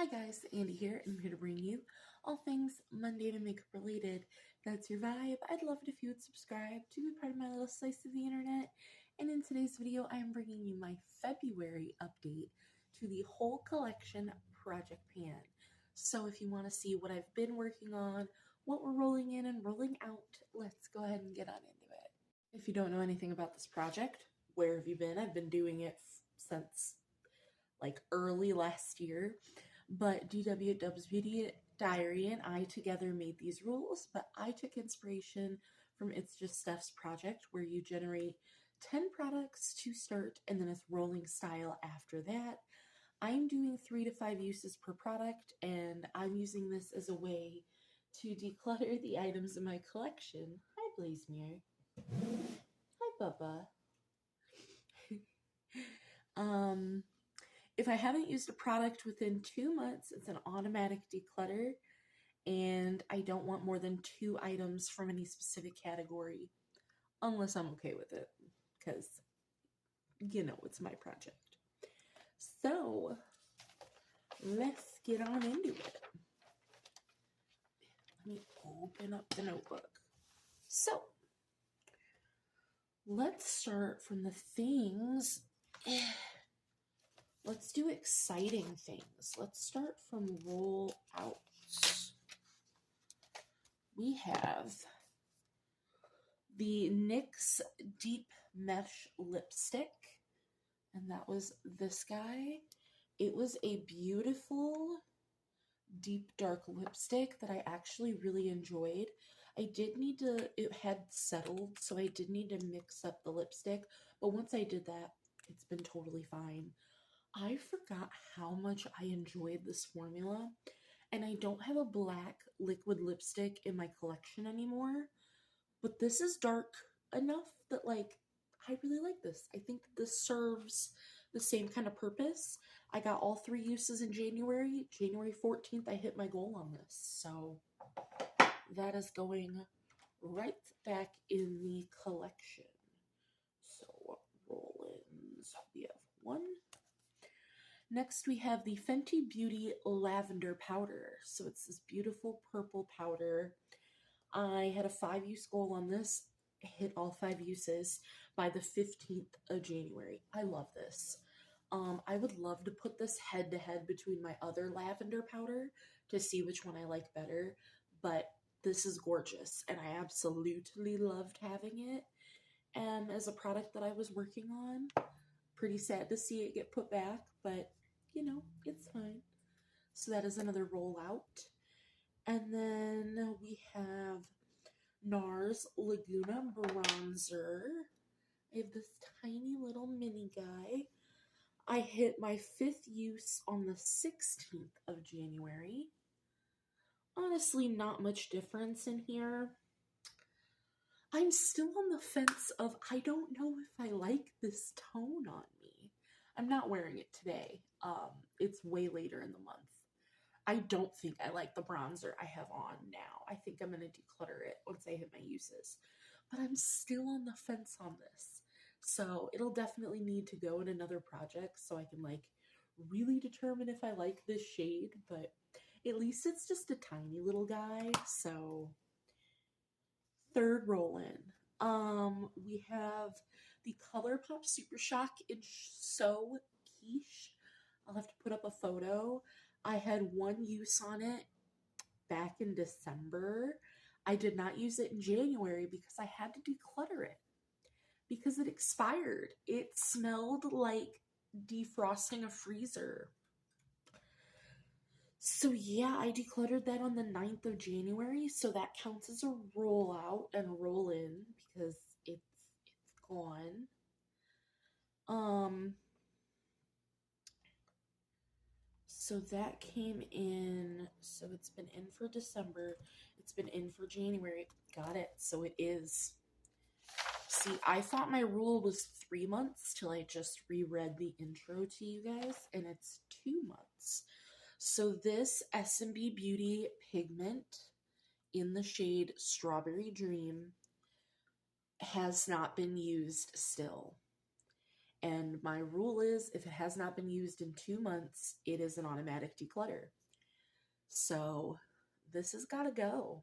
Hi guys, Andy here, and I'm here to bring you all things mundane and makeup related. If that's your vibe, I'd love it if you would subscribe to be part of my little slice of the internet. And in today's video, I am bringing you my February update to the whole collection project pan. So if you want to see what I've been working on, what we're rolling in and rolling out, let's go ahead and get on into it. If you don't know anything about this project, where have you been? I've been doing it since like early last year. But DW Dubs Beauty Diary and I together made these rules, but I took inspiration from It's Just Steph's project where you generate 10 products to start and then it's rolling style after that. I'm doing 3 to 5 uses per product, and I'm using this as a way to declutter the items in my collection. Hi, Blazemere. Hi, Bubba. If I haven't used a product within 2 months, it's an automatic declutter, and I don't want more than 2 items from any specific category, unless I'm okay with it, because, you know, it's my project. So, let's get on into it. Let me open up the notebook. So, let's start from the things. Let's do exciting things. Let's start from roll out. We have the NYX Deep Mesh Lipstick, and that was this guy. It was a beautiful deep dark lipstick that I actually really enjoyed. I did need to, it had settled, so I did need to mix up the lipstick, but once I did that, it's been totally fine. I forgot how much I enjoyed this formula, and I don't have a black liquid lipstick in my collection anymore, but this is dark enough that, like, I really like this. I think that this serves the same kind of purpose. I got all 3 uses in January. January 14th, I hit my goal on this, so that is going right back in the collection. So, roll-ins. We have 1. Next, we have the Fenty Beauty Lavender Powder. So it's this beautiful purple powder. I had a 5-use goal on this. I hit all 5 uses by the 15th of January. I love this. I would love to put this head-to-head between my other lavender powder to see which one I like better, but this is gorgeous, and I absolutely loved having it as a product that I was working on. Pretty sad to see it get put back, but, you know, it's fine. So that is another rollout. And then we have NARS Laguna Bronzer. I have this tiny little mini guy. I hit my 5th use on the 16th of January. Honestly, not much difference in here. I'm still on the fence of, I don't know if I like this tone on me. I'm not wearing it today. It's way later in the month. I don't think I like the bronzer I have on now. I think I'm going to declutter it once I hit my uses. But I'm still on the fence on this. So it'll definitely need to go in another project so I can, like, really determine if I like this shade. But at least it's just a tiny little guy, so 3rd roll-in. We have the ColourPop Super Shock in So Quiche. I'll have to put up a photo. I had 1 use on it back in December. I did not use it in January because I had to declutter it because it expired. It smelled like defrosting a freezer. So yeah, I decluttered that on the 9th of January, so that counts as a rollout and a roll-in because it's gone. So that came in, so it's been in for December, it's been in for January, got it, so it is. See, I thought my rule was 3 months till I just reread the intro to you guys, and it's 2 months. So this S&B Beauty pigment in the shade Strawberry Dream has not been used still. And my rule is if it has not been used in 2 months, it is an automatic declutter. So this has got to go.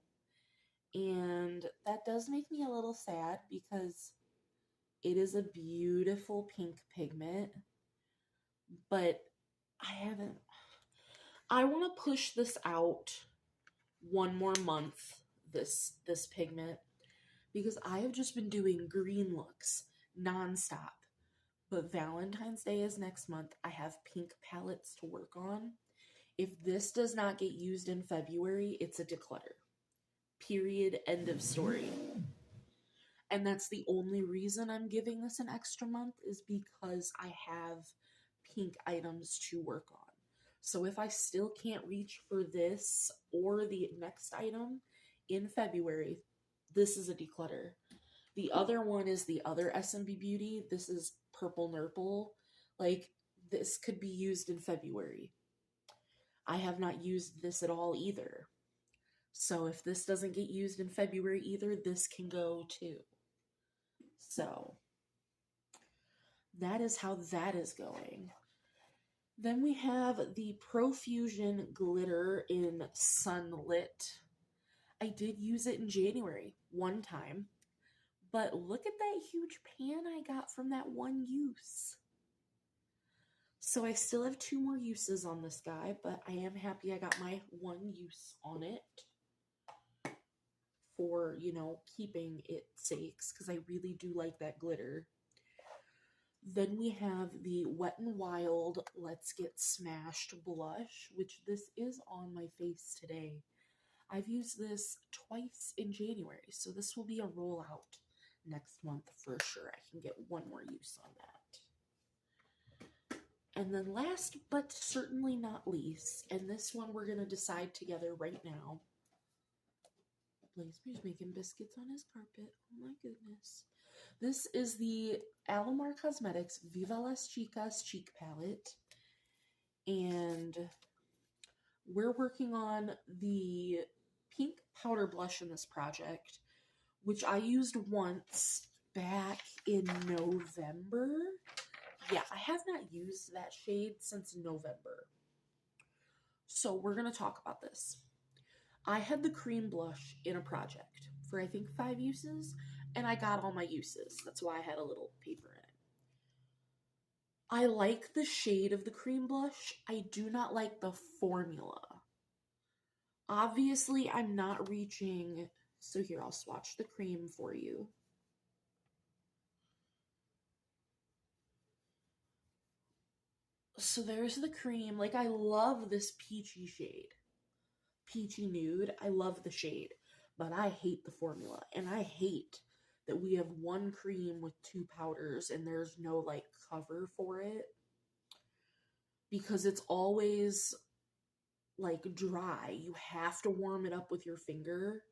And that does make me a little sad because it is a beautiful pink pigment, but I want to push this out one more month, this pigment, because I have just been doing green looks nonstop. But Valentine's Day is next month. I have pink palettes to work on. If this does not get used in February, it's a declutter. Period. End of story. And that's the only reason I'm giving this an extra month is because I have pink items to work on. So if I still can't reach for this or the next item in February, this is a declutter. The other one is the other SMB Beauty. This is Purple Nurple. Like, this could be used in February. I have not used this at all either. So if this doesn't get used in February either, this can go too. So that is how that is going. Then we have the Profusion Glitter in Sunlit. I did use it in January one time, but look at that huge pan I got from that one use. So I still have 2 more uses on this guy, but I am happy I got my one use on it for, keeping its sakes, because I really do like that glitter. Then we have the Wet n Wild Let's Get Smashed blush, which this is on my face today. I've used this twice in January, so this will be a rollout next month for sure. I can get one more use on that. And then last but certainly not least, and this one we're going to decide together right now. Blazebeer's making biscuits on his carpet. Oh my goodness. This is the Alamar Cosmetics Viva Las Chicas Cheek Palette. And we're working on the pink powder blush in this project, which I used once back in November. Yeah, I have not used that shade since November. So we're going to talk about this. I had the cream blush in a project for I think 5 uses, and I got all my uses. That's why I had a little paper in it. I like the shade of the cream blush. I do not like the formula. Obviously, I'm not reaching, so here, I'll swatch the cream for you. So there's the cream. Like, I love this peachy shade. Peachy nude. I love the shade, but I hate the formula, and I hate that we have one cream with 2 powders and there's no like cover for it, because it's always like dry. You have to warm it up with your finger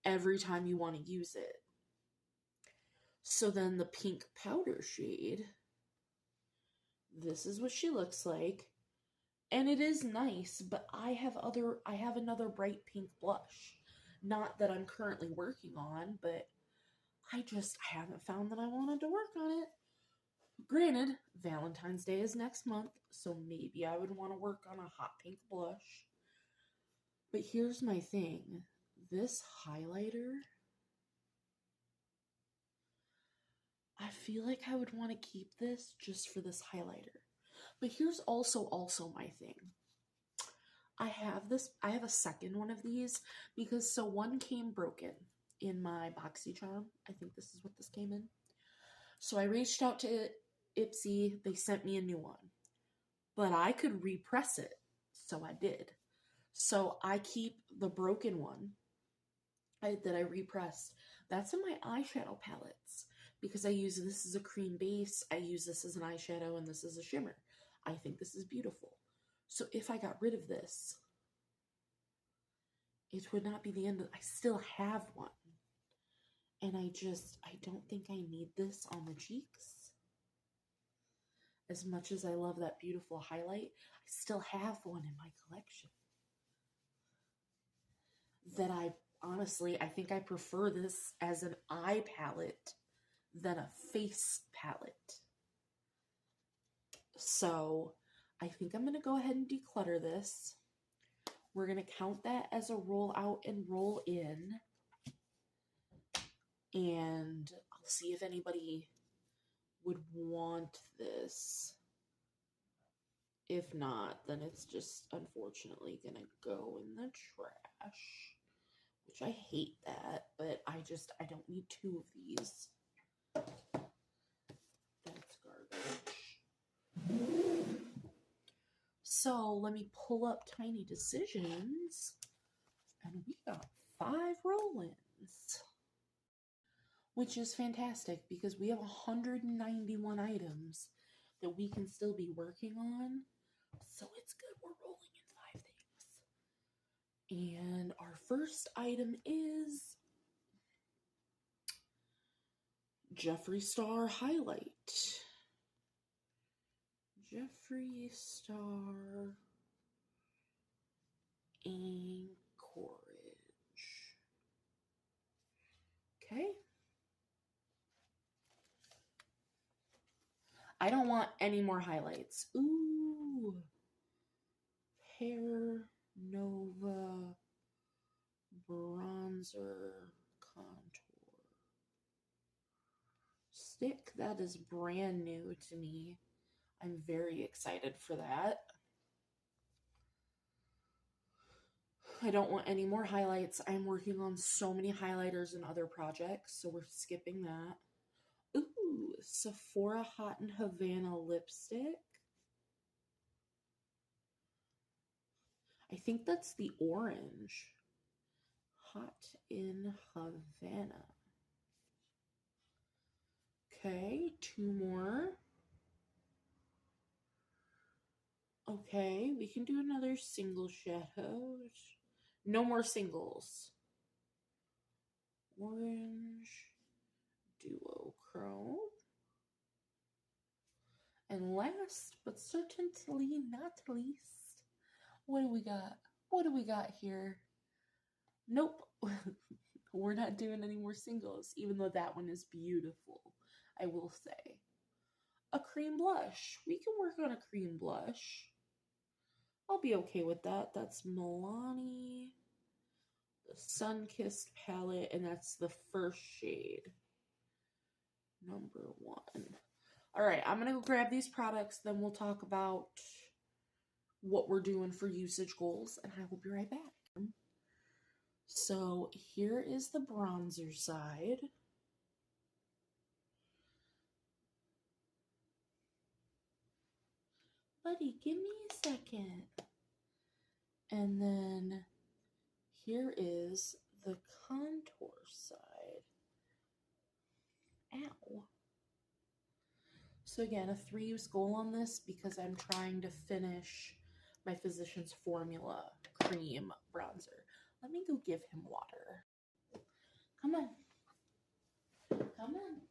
every time you want to use it. So then the pink powder shade, this is what she looks like. And it is nice, but I have another bright pink blush. Not that I'm currently working on, but I haven't found that I wanted to work on it. Granted, Valentine's Day is next month, so maybe I would want to work on a hot pink blush. But here's my thing. This highlighter, I feel like I would want to keep this just for this highlighter. But here's also my thing. I have a second one of these because one came broken in my BoxyCharm. I think this is what this came in. So I reached out to Ipsy. They sent me a new one. But I could repress it. So I did. So I keep the broken one that I repressed. That's in my eyeshadow palettes because I use this as a cream base. I use this as an eyeshadow and this is a shimmer. I think this is beautiful. So if I got rid of this, it would not be the end of, I still have one. And I don't think I need this on the cheeks. As much as I love that beautiful highlight, I still have one in my collection. That I think I prefer this as an eye palette than a face palette. So I think I'm going to go ahead and declutter this. We're going to count that as a roll out and roll in. And I'll see if anybody would want this. If not, then it's just unfortunately going to go in the trash. Which I hate that, but I don't need 2 of these. That's garbage. So let me pull up Tiny Decisions, and we got 5 roll-ins, which is fantastic because we have 191 items that we can still be working on. So it's good we're rolling in 5 things. And our first item is Jeffree Star Highlight. Jeffree Star Anchorage. Okay. I don't want any more highlights. Ooh. Hair Nova Bronzer Contour Stick. That is brand new to me. I'm very excited for that. I don't want any more highlights. I'm working on so many highlighters and other projects, so we're skipping that. Ooh, Sephora Hot in Havana lipstick. I think that's the orange. Hot in Havana. Okay, 2 more. Okay, we can do another single shadow. No more singles. Orange Duo Chrome. And last, but certainly not least, what do we got? What do we got here? Nope. We're not doing any more singles, even though that one is beautiful, I will say. A cream blush. We can work on a cream blush. I'll be okay with that. That's Milani, the Sun-Kissed palette, and that's the first shade. Number 1. All right, I'm going to go grab these products, then we'll talk about what we're doing for usage goals, and I will be right back. So here is the bronzer side. Buddy, give me a second. And then here is the contour side. Ow. So again, a 3-use goal on this because I'm trying to finish my Physicians Formula cream bronzer. Let me go give him water. Come on. Come on.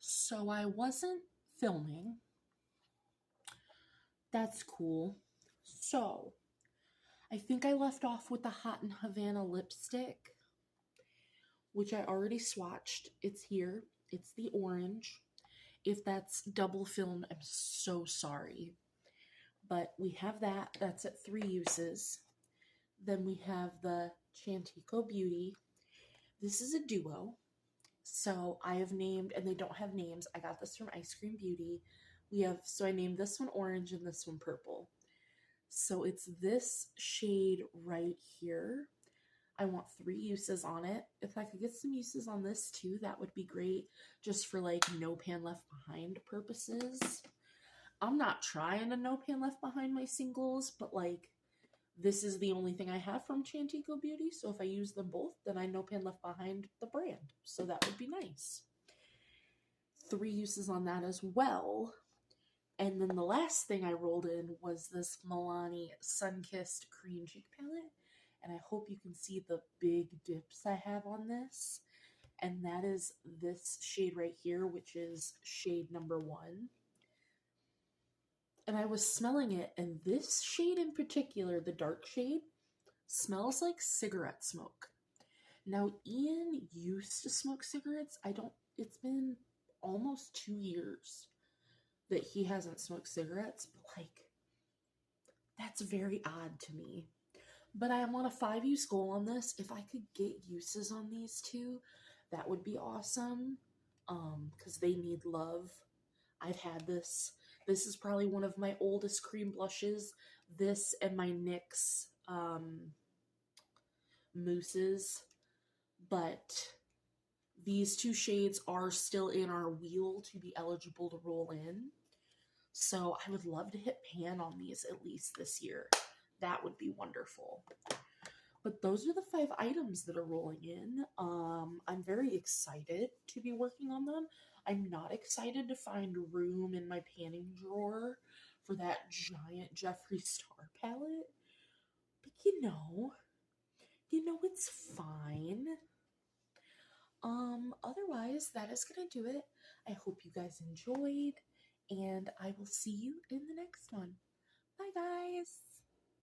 So I wasn't filming. That's cool. So I think I left off with the Hot in Havana lipstick, which I already swatched. It's here. It's the orange. If that's double filmed, I'm so sorry. But we have that. That's at 3 uses. Then we have the Chantico Beauty. This is a duo. So I have named, and they don't have names. I got this from Ice Cream Beauty. So I named this one orange and this one purple. So it's this shade right here. I want 3 uses on it. If I could get some uses on this too, that would be great, just for like no pan left behind purposes. I'm not trying to no pan left behind my singles, but like this is the only thing I have from Chantico Beauty, so if I use them both, then I no pan left behind the brand, so that would be nice. 3 uses on that as well. And then the last thing I rolled in was this Milani Sun-Kissed Cream Cheek palette. And I hope you can see the big dips I have on this. And that is this shade right here, which is shade number 1. And I was smelling it, and this shade in particular, the dark shade, smells like cigarette smoke. Now, Ian used to smoke cigarettes. It's been almost 2 years that he hasn't smoked cigarettes, but like, that's very odd to me. But I am on a 5-use goal on this. If I could get uses on these two, that would be awesome, because they need love. I've had this. This is probably one of my oldest cream blushes. This and my NYX mousses, but these 2 shades are still in our wheel to be eligible to roll in. So I would love to hit pan on these at least this year. That would be wonderful. But those are the 5 items that are rolling in. I'm very excited to be working on them. I'm not excited to find room in my panning drawer for that giant Jeffree Star palette. But it's fine. Otherwise, that is going to do it. I hope you guys enjoyed, and I will see you in the next one. Bye, guys.